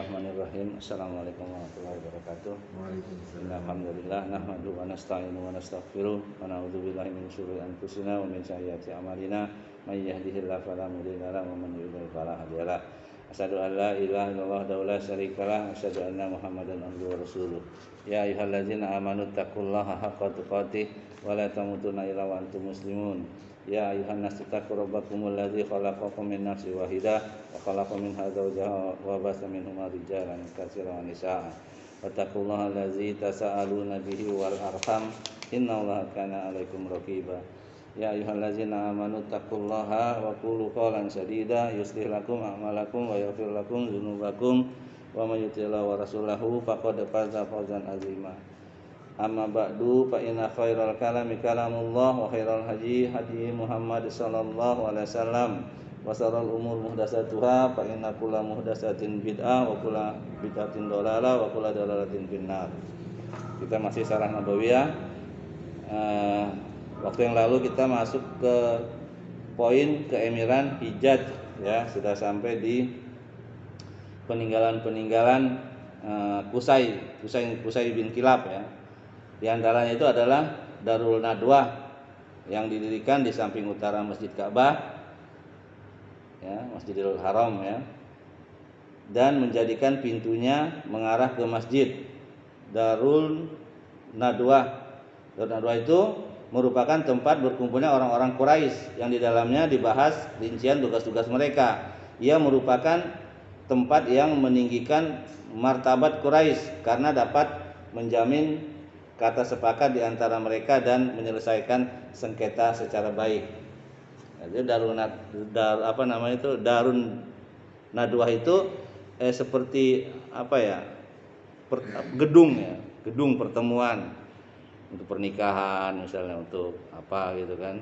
Bismillahirrahmanirrahim. Assalamualaikum warahmatullahi wabarakatuh. Alhamdulillah nahmaduhu wa nasta'inu wa nastaghfiruh wa na'udzu billahi min syururi anfusina wa min sayyiati a'malina may yahdihillahu fala mudilla lahu wa man yudlil fala hadiya lahu. Asyhadu an la ilaha illallah wa la syarikalah, asyhadu anna Muhammadan abduhu wa rasuluh. Ya ayyuhallazina amanu taqullaha haqqa tuqatih wa la tamutunna illa wa antum muslimun. Ya ayuhan nasu taqu rabbakumul ladzi khalaqakum min nafsin wahidah wa khalaqa minha zawjaha wa basa minhuma rijalan katsiran wa nisaa. Wattaqullaha allazi tasaaluna bihi wal arham innallaha kana 'alaikum raqiba. Ya ayyuhallazina amanu taqullaha wa qulu qawlan sadida yuslih lakum a'malakum wa yaghfir lakum dzunubakum wa may yuti'illah wa rasulahu faqad faza fawzan 'azima. Amma ba'du fa inna khairal kalami kalamullah wa khairal hadi hadi Muhammad sallallahu alaihi wasallam wa sharral umur muhdatsatuha fa inna kulla muhdatsatin bid'ah wa kulla bid'atin dhalalah wa kulla dhalalatin finnar. Kita masih Syarah Nabawiyah. Waktu yang lalu kita masuk ke poin keemiran Hijaz ya, sudah sampai di peninggalan-peninggalan Qusay bin Kilab ya. Di antaranya itu adalah Darul Nadwah yang didirikan di samping utara Masjid Ka'bah ya, Masjidil Haram ya, dan menjadikan pintunya mengarah ke masjid. Darul Nadwah. Darul Nadwah itu merupakan tempat berkumpulnya orang-orang Quraisy yang di dalamnya dibahas rincian tugas-tugas mereka. Ia merupakan tempat yang meninggikan martabat Quraisy karena dapat menjamin kata sepakat di antara mereka dan menyelesaikan sengketa secara baik. Jadi Darun Nadwah itu seperti apa ya? Gedung ya, gedung pertemuan untuk pernikahan misalnya, untuk apa gitu kan,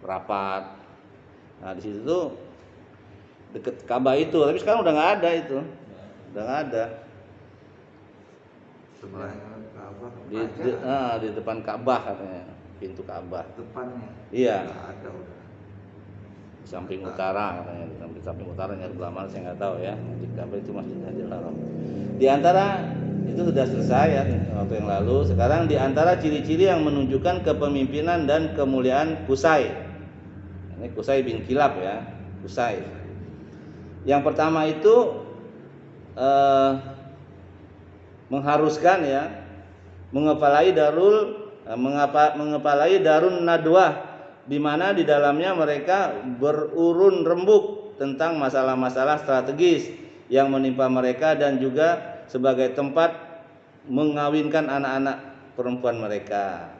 rapat. Nah di situ tuh deket Ka'bah itu, tapi sekarang udah nggak ada itu, udah nggak ada. Di depan Ka'bah katanya, pintu Ka'bah. Depannya. Iya. Ada udah. Di samping utara katanya, di samping utara yang sebelah saya nggak tahu ya. Masjid Ka'bah itu Masjidil Haram. Di antara itu sudah selesai ya waktu yang lalu. Sekarang di antara ciri-ciri yang menunjukkan kepemimpinan dan kemuliaan Qusay. Ini Qusay bin Kilab ya, Qusay. Yang pertama itu mengharuskan ya mengepalai Darun Nadwah, di mana di dalamnya mereka berurun rembuk tentang masalah-masalah strategis yang menimpa mereka dan juga sebagai tempat mengawinkan anak-anak perempuan mereka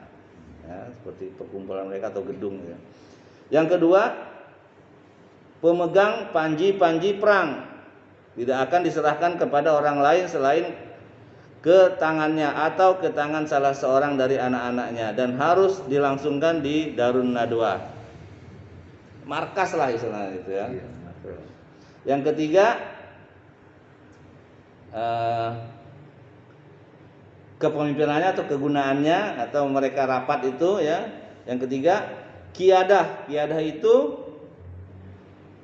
ya, seperti perkumpulan mereka atau gedung ya. Yang kedua, pemegang panji-panji perang tidak akan diserahkan kepada orang lain selain ke tangannya atau ke tangan salah seorang dari anak-anaknya, dan harus dilangsungkan di Darun Nadwah, markas lah istilahnya itu ya. Yang ketiga, kepemimpinannya atau kegunaannya atau mereka rapat itu ya. Yang ketiga, qiyadah itu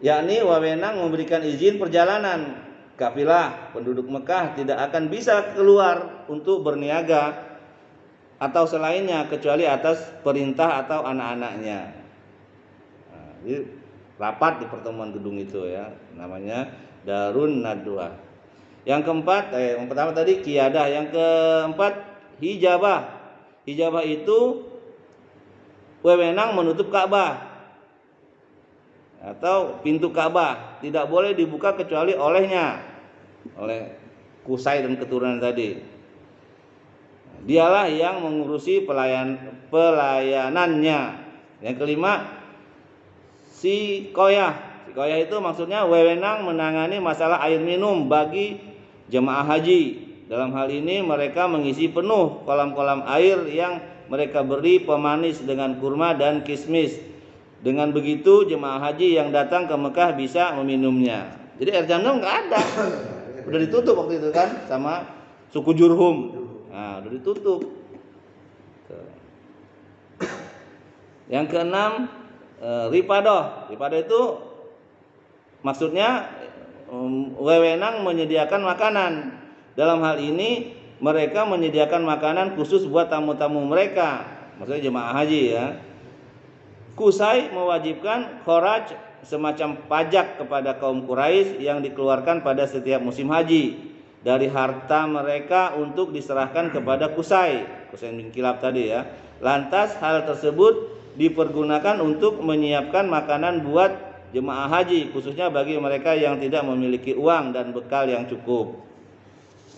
yakni wewenang memberikan izin perjalanan. Kafilah penduduk Mekah tidak akan bisa keluar untuk berniaga atau selainnya kecuali atas perintah atau anak-anaknya. Nah, jadi rapat di pertemuan gedung itu ya, namanya Darun Nadwah. Yang keempat, yang pertama tadi qiyadah, yang keempat hijabah. Hijabah itu wewenang menutup Ka'bah atau pintu Ka'bah, tidak boleh dibuka kecuali oleh Qusay dan keturunan tadi. Dialah yang mengurusi pelayanannya. Yang kelima, siqoyah. Siqoyah itu maksudnya wewenang menangani masalah air minum bagi jemaah haji. Dalam hal ini mereka mengisi penuh kolam-kolam air yang mereka beri pemanis dengan kurma dan kismis. Dengan begitu jemaah haji yang datang ke Mekah bisa meminumnya. Jadi air zam-zam nggak ada, udah ditutup waktu itu kan sama suku Jurhum. Nah, udah ditutup. Yang keenam, ripadoh. Ripadoh itu maksudnya wewenang menyediakan makanan. Dalam hal ini mereka menyediakan makanan khusus buat tamu-tamu mereka, maksudnya jemaah haji ya. Qusay mewajibkan kharaj, semacam pajak kepada kaum Quraisy yang dikeluarkan pada setiap musim haji dari harta mereka untuk diserahkan kepada Qusay bin Kilab tadi ya. Lantas hal tersebut dipergunakan untuk menyiapkan makanan buat jemaah haji, khususnya bagi mereka yang tidak memiliki uang dan bekal yang cukup.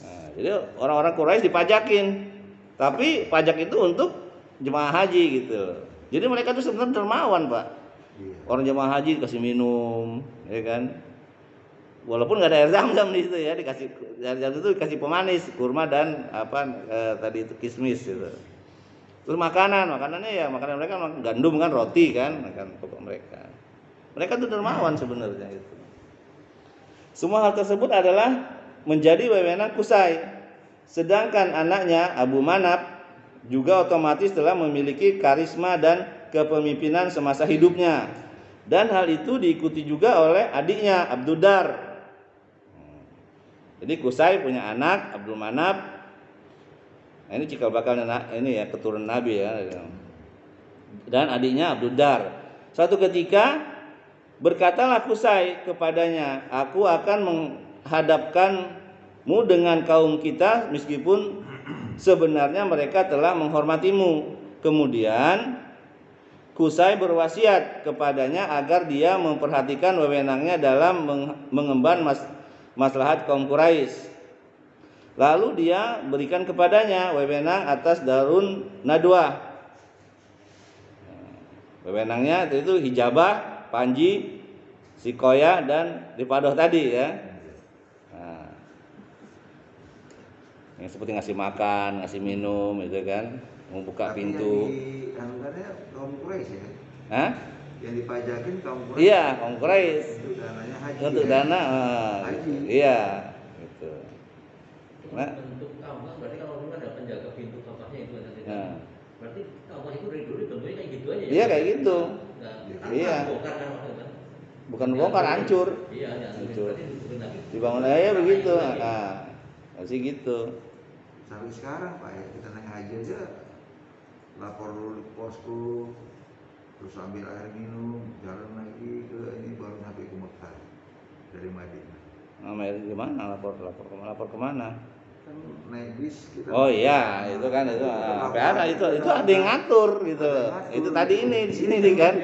Nah, jadi orang-orang Quraisy dipajakin, tapi pajak itu untuk jemaah haji gitu. Jadi mereka itu sebenarnya dermawan, Pak. Orang jemaah haji dikasih minum, ya kan? Walaupun nggak ada air zam-zam di situ ya, dikasih air zam-zam itu dikasih pemanis, kurma dan tadi itu kismis gitu. Terus makanannya ya makanan mereka gandum kan, roti kan, makan pokok mereka. Mereka itu dermawan sebenarnya itu. Semua hal tersebut adalah menjadi wewenang Qusay. Sedangkan anaknya Abu Manaf juga otomatis telah memiliki karisma dan kepemimpinan semasa hidupnya. Dan hal itu diikuti juga oleh adiknya Abduddar. Jadi Qusay punya anak Abdul Manaf. Nah, ini cikal bakal ini ya, keturunan Nabi ya. Dan adiknya Abduddar. Suatu ketika berkatalah Qusay kepadanya, aku akan menghadapkanmu dengan kaum kita meskipun sebenarnya mereka telah menghormatimu. Kemudian Qusay berwasiat kepadanya agar dia memperhatikan wewenangnya dalam mengemban maslahat kaum Quraisy. Lalu dia berikan kepadanya wewenang atas Darun Nadwah. Wewenangnya itu hijabah, panji, sikoyah dan ripadoh tadi ya. Nah, yang seperti ngasih makan, ngasih minum itu kan, membuka pintu. Anggarannya kaum Quraisy ya? Hah? Yang dipajakin kaum Quraisy. Iya, kaum Quraisy. Untuk dananya haji. Untuk ya? dana haji. Iya, gitu. Nah, bentuk Ka'bah berarti kalau dulu ada penjaga pintu Ka'bahnya itu ada. Nah. Berarti Ka'bah itu dari dulu bentuknya kayak gitu aja ya. Iya, kayak gitu. Nah, iya. Bongkar kan waktu itu. Bukan bongkar, hancur. Iya, hancur. Dibangun aja begitu. Nah, masih gitu. Sampai sekarang Pak ya, kita naik haji aja lapor dulu di posko, terus ambil air minum, jalan lagi ke ini baru sampai ke Mekah dari Madinah. Gimana lapor kemana? Kan naik bis kita. Oh iya, itu kan itu sampai ada itu ada yang ngatur gitu. Itu tadi ini di sini nih kan.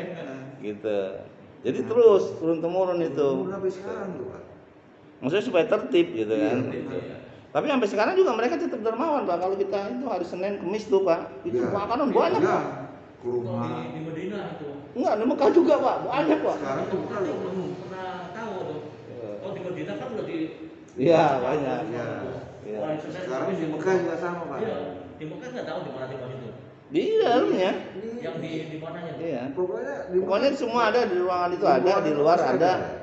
Gitu. Jadi terus turun temurun itu. Sampai sekarang tuh Pak. Maksudnya supaya tertib gitu kan. Iya. Tapi sampai sekarang juga mereka tetap dermawan Pak. Kalau kita itu hari Senin Kamis tuh Pak, itu makanan banyak Pak. Kurma. Di Madinah itu. Enggak, di Mekah juga Pak, banyak Pak. Sekarang tuh belum pernah tahu tuh. Oh di Madinah kan udah di. Iya banyak. Iya. Iya. Sekarang di Mekah juga sama Pak. Iya. Di Mekah nggak tahu di mana di itu. Di dalamnya. Yang di mananya? Iya. Pokoknya semua ada di ruangan itu ada, di luar ada.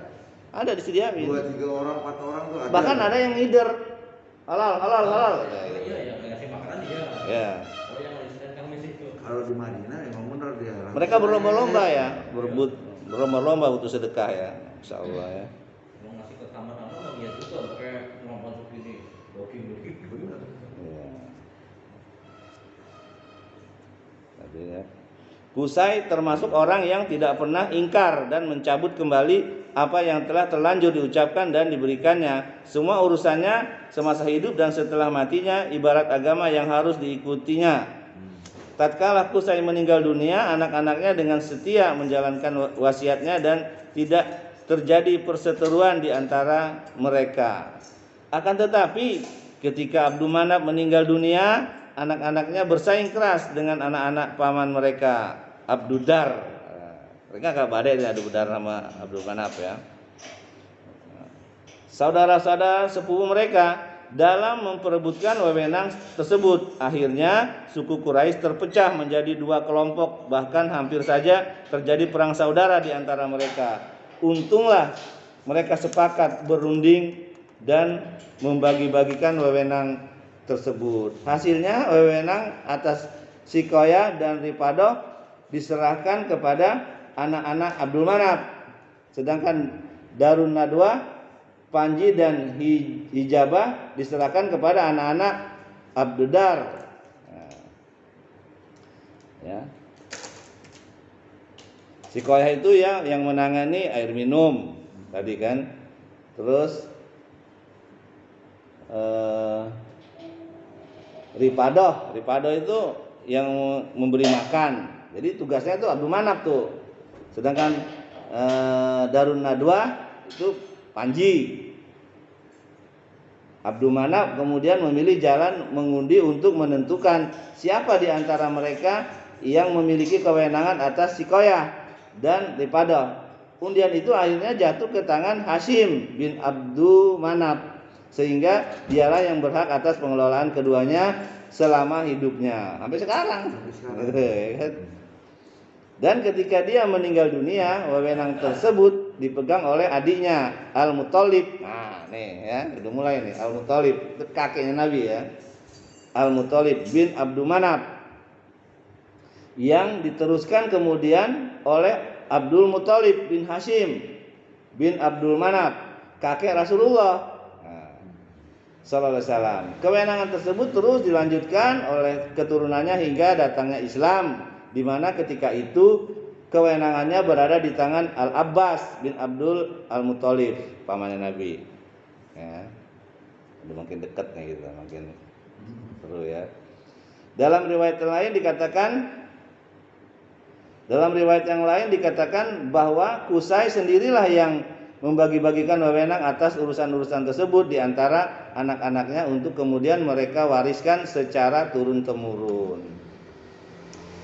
Ada disediain. 2, 3 orang, 4 orang tuh ada. Bahkan ada yang ngider. Halal. Iya, ngasih makanan dia. Iya. Oh yang di Senin Kamis itu. Kalau di Madinah emang benar dia. Mereka berlomba-lomba ya, berlomba-lomba untuk sedekah ya, insyaallah ya. Mau ngasih ke kamar-kamar mau dia juga pakai lampu begini, booking. Benar. Iya. Tadi ya. Qusay termasuk orang yang tidak pernah ingkar dan mencabut kembali apa yang telah terlanjur diucapkan dan diberikannya. Semua urusannya semasa hidup dan setelah matinya ibarat agama yang harus diikutinya. Tatkala Qusay meninggal dunia, anak-anaknya dengan setia menjalankan wasiatnya dan tidak terjadi perseteruan di antara mereka. Akan tetapi ketika Abdul Manaf meninggal dunia, anak-anaknya bersaing keras dengan anak-anak paman mereka, Abduddar. Mereka agak badai dengan Abduddar sama Abdul Manaf ya. Saudara-saudara sepupu mereka dalam memperebutkan wewenang tersebut. Akhirnya suku Quraisy terpecah menjadi 2 kelompok, bahkan hampir saja terjadi perang saudara di antara mereka. Untunglah mereka sepakat berunding dan membagi-bagikan wewenang tersebut. Hasilnya wewenang atas sikoyah dan ripadoh diserahkan kepada anak-anak Abdul Manaf. Sedangkan Darun Nadwah panji dan hijabah diserahkan kepada anak-anak Abdudar. Nah, ya. Sikoyah itu yang menangani air minum tadi kan. Terus Ripadoh itu yang memberi makan. Jadi tugasnya itu Abdul Manaf tuh. Sedangkan Darun Nadwa itu panji. Abdul Manaf kemudian memilih jalan mengundi untuk menentukan siapa di antara mereka yang memiliki kewenangan atas Sikoyah dan Ripadoh. Undian itu akhirnya jatuh ke tangan Hashim bin Abdul Manaf, sehingga dialah yang berhak atas pengelolaan keduanya selama hidupnya sampai sekarang. Dan ketika dia meninggal dunia, wewenang tersebut dipegang oleh adiknya Al-Muthalib. Nah, nih ya, udah mulai nih Al-Muthalib, itu kakeknya Nabi ya. Al-Muthalib bin Abdul Manaf, yang diteruskan kemudian oleh Abdul Muthalib bin Hashim bin Abdul Manaf, kakek Rasulullah sallallahu alaihi wasallam. Kewenangan tersebut terus dilanjutkan oleh keturunannya hingga datangnya Islam, di mana ketika itu kewenangannya berada di tangan Al-Abbas bin Abdul Al-Muthalib, pamannya Nabi. Ya. Udah makin dekat nih gitu, makin seru ya. Dalam riwayat yang lain dikatakan bahwa Qusay sendirilah yang membagi-bagikan wewenang atas urusan-urusan tersebut di antara anak-anaknya untuk kemudian mereka wariskan secara turun-temurun.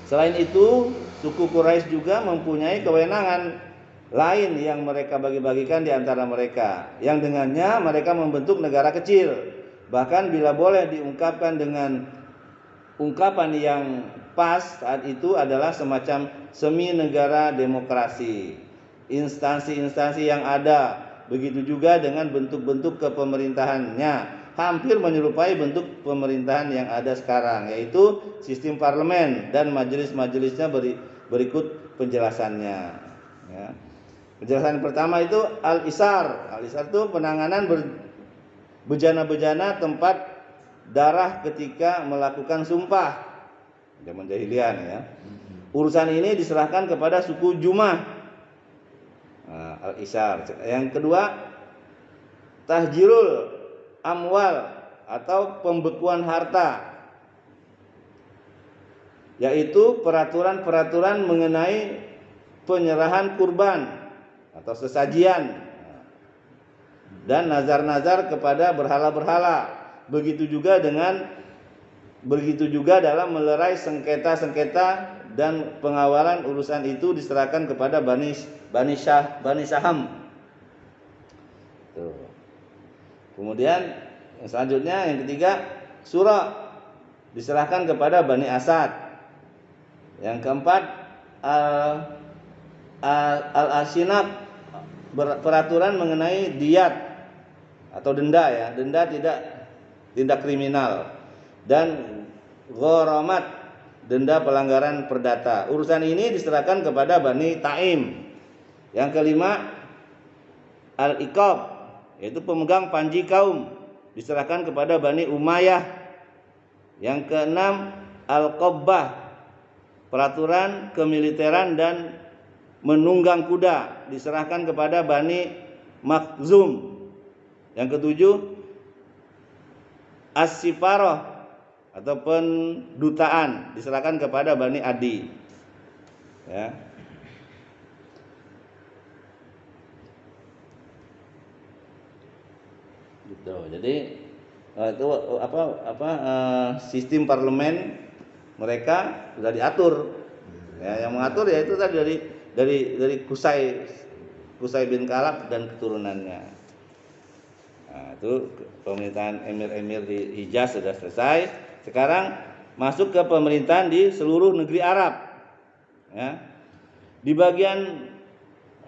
Selain itu, suku Quraisy juga mempunyai kewenangan lain yang mereka bagi-bagikan di antara mereka, yang dengannya mereka membentuk negara kecil. Bahkan bila boleh diungkapkan dengan ungkapan yang pas, saat itu adalah semacam semi negara demokrasi. Instansi-instansi yang ada, begitu juga dengan bentuk-bentuk kepemerintahannya, hampir menyerupai bentuk pemerintahan yang ada sekarang, yaitu sistem parlemen dan majelis-majelisnya berikut penjelasannya. Ya. Penjelasan pertama itu Al-Isar. Al-Isar itu penanganan bejana-bejana tempat darah ketika melakukan sumpah, zaman jahiliyah ya. Urusan ini diserahkan kepada suku Jumah. Al-Isar. Yang kedua, tahjirul amwal atau pembekuan harta, yaitu peraturan-peraturan mengenai penyerahan kurban atau sesajian dan nazar-nazar kepada berhala-berhala. Begitu juga dalam melerai sengketa-sengketa dan pengawalan urusan itu diserahkan kepada Bani Saham. Tuh. Kemudian yang selanjutnya, yang ketiga, Syura diserahkan kepada Bani Asad. Yang keempat, Al-Ashinab, peraturan mengenai diat atau denda ya, denda kriminal, dan gharamat, denda pelanggaran perdata. Urusan ini diserahkan kepada Bani Taim. Yang kelima, Al-Iqab, yaitu pemegang panji kaum, diserahkan kepada Bani Umayyah. Yang keenam, Al-Qabbah, peraturan kemiliteran dan menunggang kuda, diserahkan kepada Bani Makhzum. Yang ketujuh, As-Sifarah atau pendutaan, diserahkan kepada Bani Adi. Ya. Gitu. Jadi itu sistem parlemen mereka sudah diatur. Ya, yang mengatur ya itu tadi dari Qusay bin Kalab dan keturunannya. Nah, itu pemerintahan emir-emir di Hijaz sudah selesai. Sekarang masuk ke pemerintahan di seluruh negeri Arab. Ya. Di bagian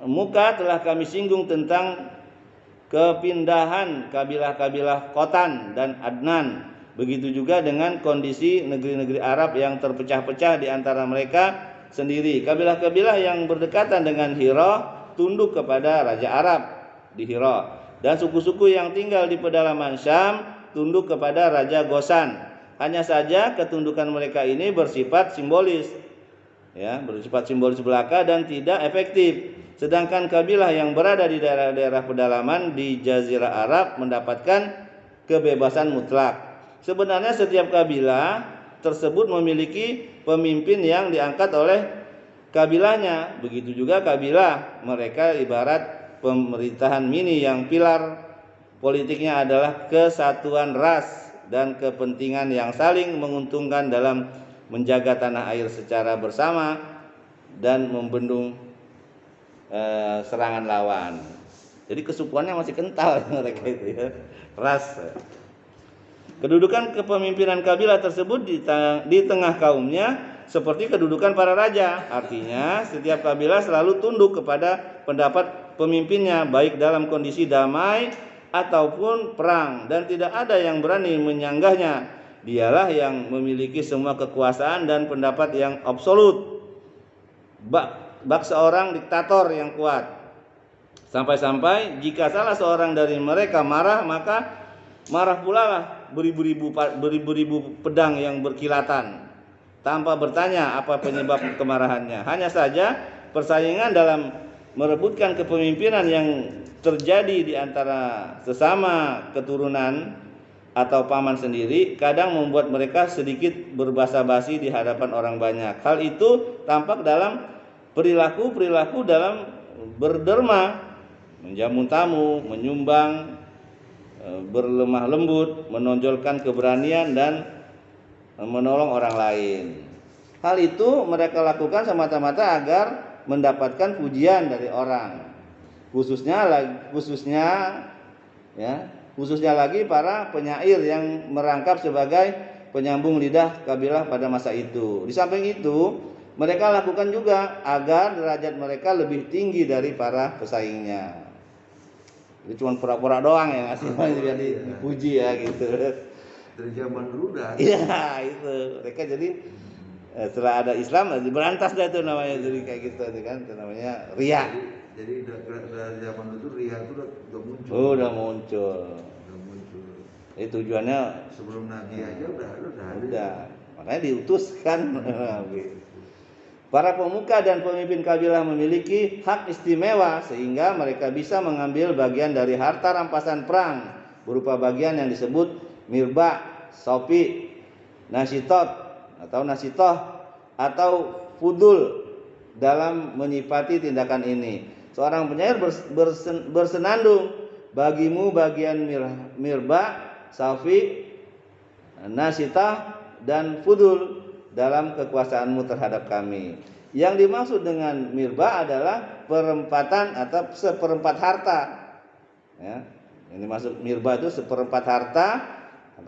muka telah kami singgung tentang kepindahan kabilah-kabilah Khotan dan Adnan. Begitu juga dengan kondisi negeri-negeri Arab yang terpecah-pecah di antara mereka sendiri. Kabilah-kabilah yang berdekatan dengan Hira tunduk kepada Raja Arab di Hira. dan suku-suku yang tinggal di pedalaman Syam tunduk kepada Raja Gosan. Hanya saja ketundukan mereka ini bersifat simbolis, ya, bersifat simbolis belaka dan tidak efektif. Sedangkan kabilah yang berada di daerah-daerah pedalaman di Jazirah Arab mendapatkan kebebasan mutlak. Sebenarnya setiap kabilah tersebut memiliki pemimpin yang diangkat oleh kabilahnya. Begitu juga kabilah mereka ibarat pemerintahan mini yang pilar politiknya adalah kesatuan ras dan kepentingan yang saling menguntungkan dalam menjaga tanah air secara bersama dan membendung serangan lawan. Jadi kesukuannya masih kental mereka itu, ya, ras. Kedudukan kepemimpinan kabilah tersebut di tengah kaumnya seperti kedudukan para raja. Artinya setiap kabilah selalu tunduk kepada pendapat pemimpinnya baik dalam kondisi damai ataupun perang, dan tidak ada yang berani menyanggahnya. Dialah yang memiliki semua kekuasaan dan pendapat yang absolut. Bak seorang diktator yang kuat. Sampai-sampai jika salah seorang dari mereka marah, maka marah pula lah beribu-ribu pedang yang berkilatan tanpa bertanya apa penyebab kemarahannya. Hanya saja persaingan dalam merebutkan kepemimpinan yang terjadi di antara sesama keturunan atau paman sendiri kadang membuat mereka sedikit berbasa-basi di hadapan orang banyak. Hal itu tampak dalam perilaku dalam berderma, menjamu tamu, menyumbang, berlemah lembut, menonjolkan keberanian dan menolong orang lain. Hal itu mereka lakukan semata-mata agar mendapatkan pujian dari orang, khususnya lagi para penyair yang merangkap sebagai penyambung lidah kabilah pada masa itu. Di samping itu, mereka lakukan juga agar derajat mereka lebih tinggi dari para pesaingnya. Itu cuma pura-pura doang ya, ngasih biar dipuji ya gitu. Dari zaman dulu dah. Iya, itu. Mereka jadi setelah ada Islam berantas dah itu namanya, jadi kayak gitu kan, itu namanya riya. Jadi dari zaman itu riya itu udah muncul. Oh, udah muncul. Tujuannya sebelum Nabi aja udah ada. Udah. Makanya diutus kan. Para pemuka dan pemimpin kabilah memiliki hak istimewa sehingga mereka bisa mengambil bagian dari harta rampasan perang berupa bagian yang disebut mirba, sopi, nasitot atau nasitoh atau fudul dalam menyifati tindakan ini. Seorang penyair bersenandung, bagimu bagian mirba, sofi, nasitah dan fudul dalam kekuasaanmu terhadap kami. Yang dimaksud dengan mirba adalah perempatan atau seperempat harta. Ya, yang dimaksud mirba itu seperempat harta,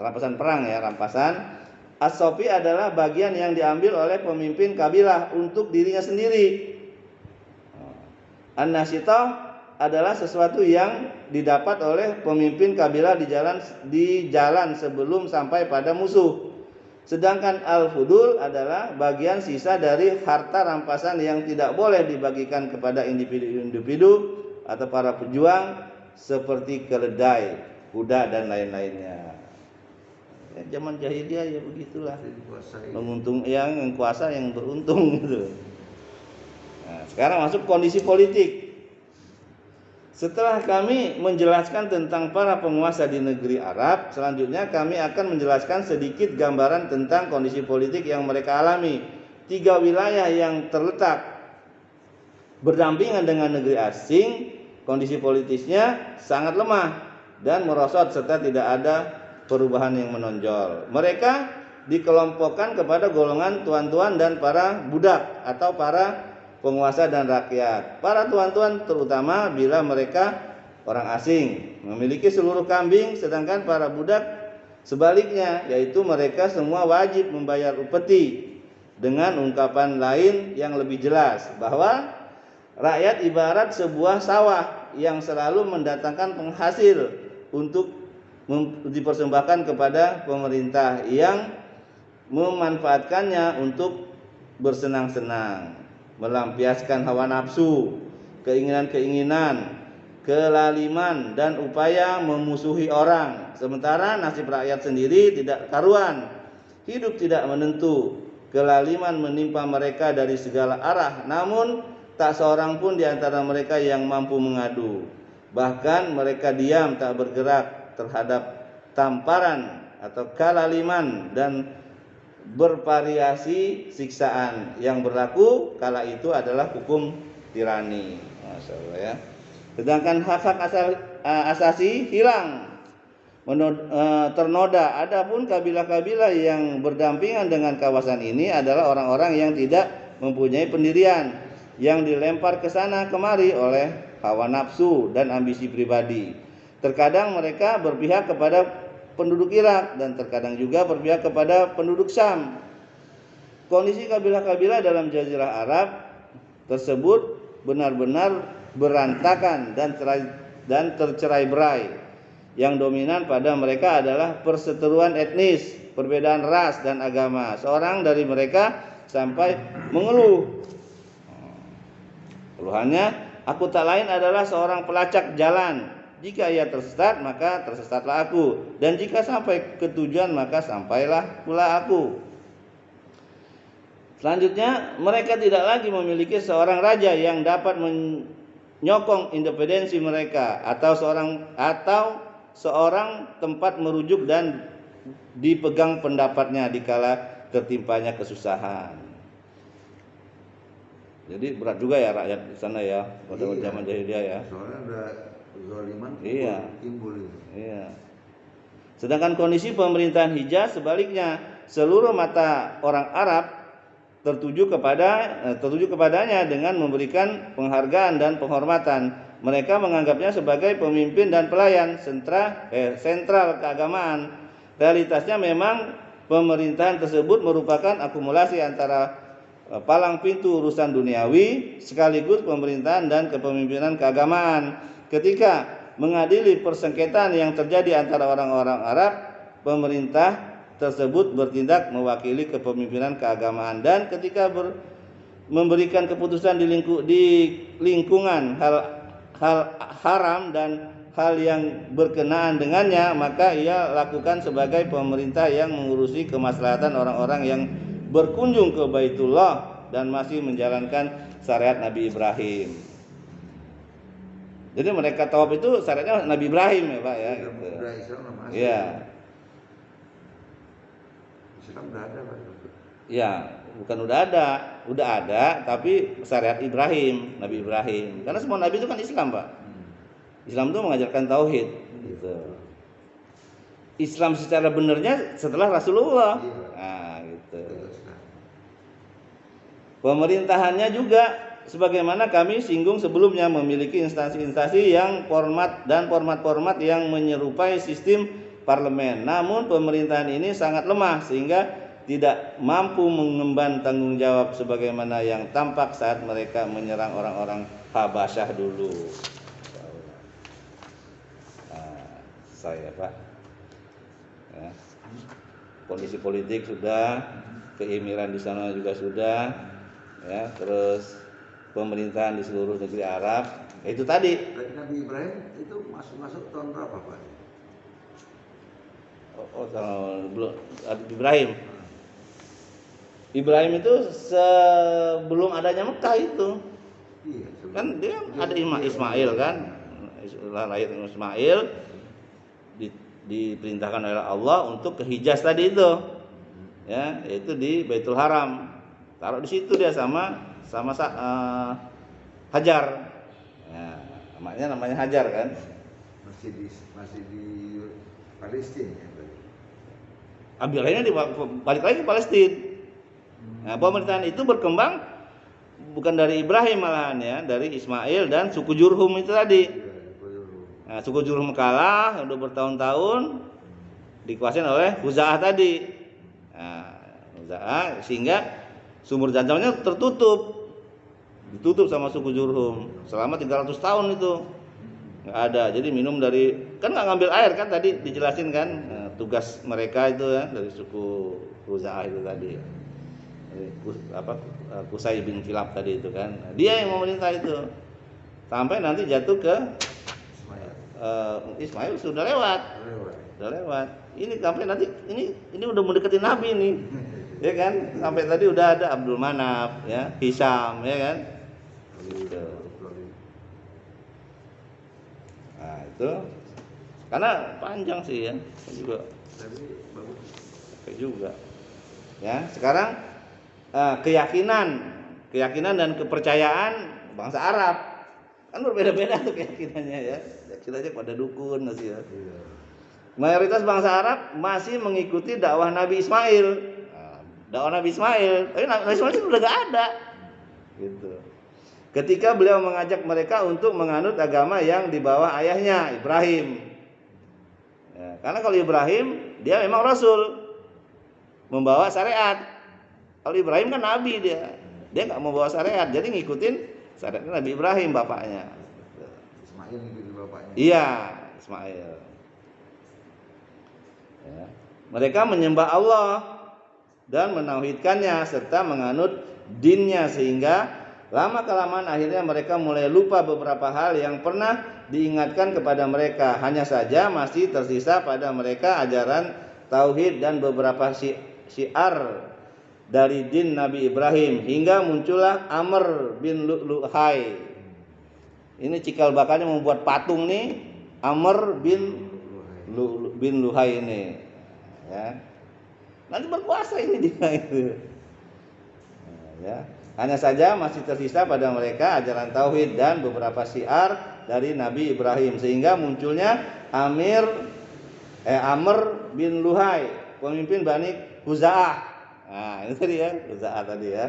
rampasan perang ya, rampasan. As-sofi adalah bagian yang diambil oleh pemimpin kabilah untuk dirinya sendiri. An-nasitah adalah sesuatu yang didapat oleh pemimpin kabilah di jalan sebelum sampai pada musuh. Sedangkan al-fudul adalah bagian sisa dari harta rampasan yang tidak boleh dibagikan kepada individu-individu atau para pejuang seperti keledai, kuda dan lain-lainnya. Ya, zaman jahiliyah ya begitulah. Yang kuasa yang beruntung gitu. Nah, sekarang masuk kondisi politik. Setelah kami menjelaskan tentang para penguasa di negeri Arab, selanjutnya kami akan menjelaskan sedikit gambaran tentang kondisi politik yang mereka alami. 3 wilayah yang terletak berdampingan dengan negeri asing, kondisi politisnya sangat lemah dan merosot serta tidak ada perubahan yang menonjol. Mereka dikelompokkan kepada golongan tuan-tuan dan para budak atau para penguasa dan rakyat. Para tuan-tuan terutama bila mereka orang asing memiliki seluruh kambing, sedangkan para budak sebaliknya, yaitu mereka semua wajib membayar upeti. Dengan ungkapan lain yang lebih jelas bahwa rakyat ibarat sebuah sawah yang selalu mendatangkan penghasil untuk dipersembahkan kepada pemerintah yang memanfaatkannya untuk bersenang-senang, melampiaskan hawa nafsu, keinginan-keinginan, kelaliman dan upaya memusuhi orang. Sementara nasib rakyat sendiri tidak karuan. Hidup tidak menentu. Kelaliman menimpa mereka dari segala arah. Namun tak seorang pun di antara mereka yang mampu mengadu. Bahkan mereka diam tak bergerak terhadap tamparan atau kelaliman dan bervariasi siksaan yang berlaku kala itu adalah hukum tirani. Masya Allah ya. Sedangkan hak-hak asasi hilang, ternoda. Adapun kabilah-kabilah yang berdampingan dengan kawasan ini adalah orang-orang yang tidak mempunyai pendirian, yang dilempar ke sana kemari oleh hawa nafsu dan ambisi pribadi. Terkadang mereka berpihak kepada penduduk Irak dan terkadang juga berpihak kepada penduduk Syam. Kondisi kabilah-kabilah dalam Jazirah Arab tersebut benar-benar berantakan dan tercerai-berai. Yang dominan pada mereka adalah perseteruan etnis, perbedaan ras dan agama. Seorang dari mereka sampai mengeluh. Keluhannya, aku tak lain adalah seorang pelacak jalan. Jika ia tersesat, maka tersesatlah aku. Dan jika sampai ke tujuan, maka sampailah pula aku. Selanjutnya, mereka tidak lagi memiliki seorang raja yang dapat menyokong independensi mereka atau seorang tempat merujuk dan dipegang pendapatnya dikala tertimpanya kesusahan. Jadi berat juga ya rakyat di sana ya pada zaman jahiliyah ya. Soalnya ada zaliman timbul. Iya. Sedangkan kondisi pemerintahan Hijaz sebaliknya, seluruh mata orang Arab tertuju kepadanya dengan memberikan penghargaan dan penghormatan. Mereka menganggapnya sebagai pemimpin dan pelayan sentral keagamaan. Realitasnya memang pemerintahan tersebut merupakan akumulasi antara palang pintu urusan duniawi sekaligus pemerintahan dan kepemimpinan keagamaan. Ketika mengadili persengketaan yang terjadi antara orang-orang Arab, pemerintah tersebut bertindak mewakili kepemimpinan keagamaan, dan ketika memberikan keputusan di lingkungan hal haram dan hal yang berkenaan dengannya, maka ia lakukan sebagai pemerintah yang mengurusi kemaslahatan orang-orang yang berkunjung ke Baitullah dan masih menjalankan syariat Nabi Ibrahim. Jadi mereka tawaf itu syariatnya Nabi Ibrahim ya Pak ya. Gitu. Iya. Islam udah ada Pak. Ya, bukan udah ada, tapi syariat Ibrahim, Nabi Ibrahim. Karena semua nabi itu kan Islam, Pak. Islam itu mengajarkan tauhid, gitu. Islam secara benarnya setelah Rasulullah. Nah, gitu. Pemerintahannya juga sebagaimana kami singgung sebelumnya memiliki instansi-instansi yang format yang menyerupai sistem parlemen. Namun pemerintahan ini sangat lemah sehingga tidak mampu mengemban tanggung jawab sebagaimana yang tampak saat mereka menyerang orang-orang Habasyah dulu. Saya Pak, ya. Kondisi politik sudah, keemiran di sana juga sudah, ya. Terus pemerintahan di seluruh negeri Arab. Itu tadi. Nabi Ibrahim itu masuk tahun berapa Pak? Tahun belum Ibrahim. Ibrahim itu sebelum adanya Mekah itu. Iya, kan dia ada Ismail kan. Lahir Ismail diperintahkan oleh Allah untuk ke Hijaz tadi itu. Ya, yaitu di Baitul Haram. Taruh di situ dia sama Hajar. Ya, namanya Hajar kan. Masih di Palestina ya. Akhirnya balik lagi ke Palestina. Nah, pemerintahan itu berkembang bukan dari Ibrahim malahan ya, dari Ismail dan suku Jurhum itu tadi. Nah, suku Jurhum kalah udah bertahun-tahun dikuasain oleh Khuza'ah tadi. Nah, Khuza'ah sehingga sumur Zamzamnya ditutup sama suku Jurhum selama 300 tahun itu nggak ada. Jadi minum dari kan nggak ngambil air kan tadi dijelasin kan. Nah, tugas mereka itu ya dari suku Khuza'ah itu tadi. Qusay bin Kilab tadi itu kan. Dia yang memerintah itu. Sampai nanti jatuh ke Ismail sudah lewat. Lewat. Udah lewat. Ini sampai nanti ini udah mendekati Nabi nih. Ya kan? Sampai tadi udah ada Abdul Manaf, ya, Hisam, ya kan? Gitu. Nah, itu karena panjang sih ya. Juga Tapi bagus. juga. Ya, sekarang keyakinan dan kepercayaan bangsa Arab kan berbeda-beda tuh keyakinannya ya. Keyakinannya pada dukun masih ya. Iya. Mayoritas bangsa Arab masih mengikuti dakwah Nabi Ismail. Nah, dakwah Nabi Ismail, tapi Nabi Ismail itu udah gak ada. Gitu. Ketika beliau mengajak mereka untuk menganut agama yang dibawa ayahnya Ibrahim. Ya, karena kalau Ibrahim dia memang Rasul, membawa syariat. Kalau Ibrahim kan Nabi dia nggak mau bawa syariat, jadi ngikutin syariatnya Nabi Ibrahim bapaknya. Ismail ngikutin bapaknya. Iya, Ismail. Ya. Mereka menyembah Allah dan menauhidkannya serta menganut dinnya, sehingga lama kelamaan akhirnya mereka mulai lupa beberapa hal yang pernah diingatkan kepada mereka. Hanya saja masih tersisa pada mereka ajaran tauhid dan beberapa syiar dari din Nabi Ibrahim, hingga muncullah Amr bin Luhai. Ini cikal bakalnya membuat patung nih, Amr bin Luhai ini. Ya. Nanti berkuasa ini dia itu. Ya. Hanya saja masih tersisa pada mereka ajaran tauhid dan beberapa syiar dari Nabi Ibrahim, sehingga munculnya Amr bin Luhai, pemimpin Bani Huza'ah. Nah, ini tadi ya, Huza'ah tadi ya.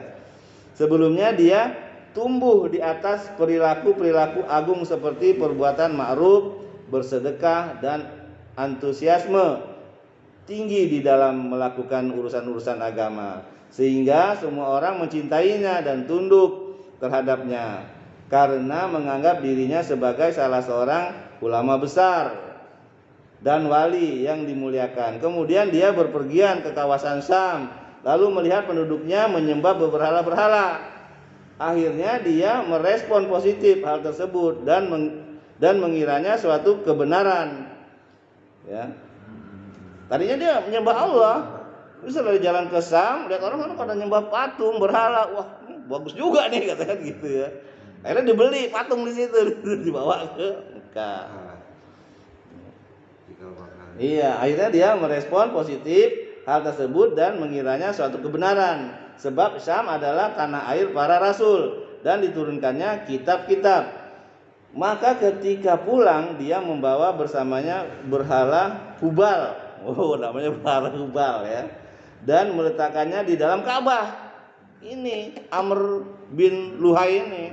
Sebelumnya dia tumbuh di atas perilaku-perilaku agung seperti perbuatan ma'ruf, bersedekah, dan antusiasme tinggi di dalam melakukan urusan-urusan agama, sehingga semua orang mencintainya dan tunduk terhadapnya karena menganggap dirinya sebagai salah seorang ulama besar dan wali yang dimuliakan. Kemudian dia berpergian ke kawasan Syam, lalu melihat penduduknya menyembah berhala-berhala. Akhirnya dia merespon positif hal tersebut dan mengiranya suatu kebenaran. Ya. Tadinya dia menyembah Allah. Terus dari jalan ke Syam, lihat orang pada nyembah patung, berhala. Wah, bagus juga nih katanya gitu ya. Akhirnya dibeli patung di situ, dibawa ke Mekah. Iya, akhirnya dia merespon positif hal tersebut dan mengiranya suatu kebenaran. Sebab Syam adalah tanah air para rasul dan diturunkannya kitab-kitab. Maka ketika pulang dia membawa bersamanya berhala Hubal. Oh, namanya berhala Hubal ya. Dan meletakkannya di dalam Ka'bah. Ini Amr bin Luhai ini.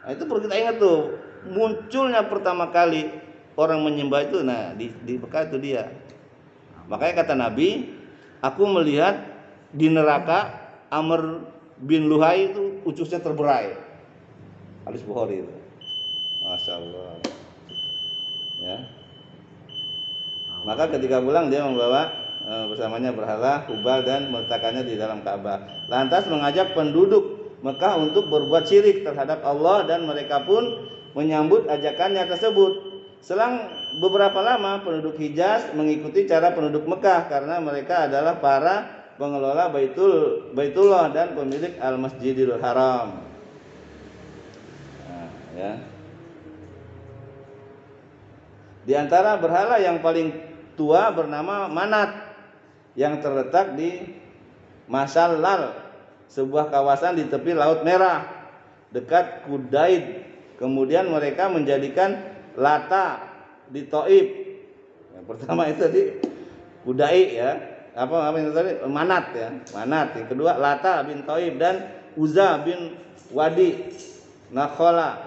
Nah, itu perlu kita ingat tuh, munculnya pertama kali orang menyembah itu, nah di Mekah itu dia. Makanya kata Nabi, aku melihat di neraka Amr bin Luhai itu ucusnya terberai. Hadis Bukhari itu. Masya Allah. Ya. Maka ketika pulang dia membawa bersamanya berhala Hubal dan meletakkannya di dalam Ka'bah. Lantas mengajak penduduk Mekah untuk berbuat syirik terhadap Allah dan mereka pun menyambut ajakannya tersebut. Selang beberapa lama penduduk Hijaz mengikuti cara penduduk Mekah karena mereka adalah para pengelola Baitullah dan pemilik Al-Masjidil Haram. Nah, ya. Di antara berhala yang paling tua bernama Manat yang terletak di Masallal, sebuah kawasan di tepi Laut Merah dekat Kudaid. Kemudian mereka menjadikan Lata di Taif. Yang pertama itu tadi Kudai ya. Apa itu tadi? Manat ya. Manat. Yang kedua Lata bin Taif dan Uzza bin Wadi Nakhola.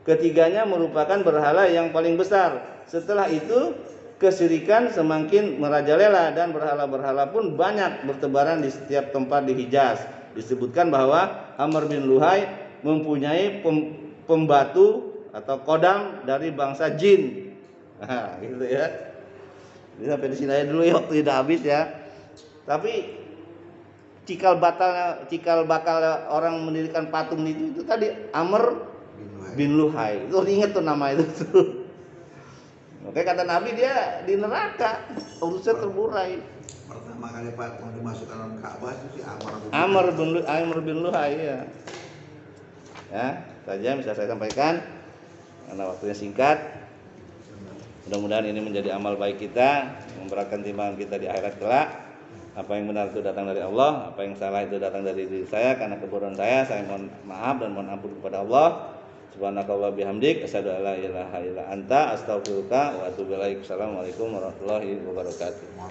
Ketiganya merupakan berhala yang paling besar. Setelah itu kesyirikan semakin merajalela dan berhala-berhala pun banyak bertebaran di setiap tempat di Hijaz. Disebutkan bahwa Amr bin Luhai mempunyai pembatu atau kodam dari bangsa jin. Nah, gitu ya. Ini sampai di sini aja dulu ya, waktu tidak habis ya. Tapi cikal bakal orang mendirikan patung itu tadi Amr bin Luhai. Itu ingat tuh nama itu tuh. Makanya kata Nabi dia di neraka, urusnya terburai. Pertama kali Pak mau dimasukkan dalam Ka'bah itu si Amr bin Luhai ya. Ya, saja bisa saya sampaikan karena waktunya singkat. Mudah-mudahan ini menjadi amal baik kita, memberatkan timbangan kita di akhirat kelak. Apa yang benar itu datang dari Allah, apa yang salah itu datang dari diri saya karena kebodohan saya mohon maaf dan mohon ampun kepada Allah. Subhanakallah bihamdik, asyhadu alla ilaha illa anta, astaghfiruka wa atubu ilaik. Assalamualaikum warahmatullahi wabarakatuh.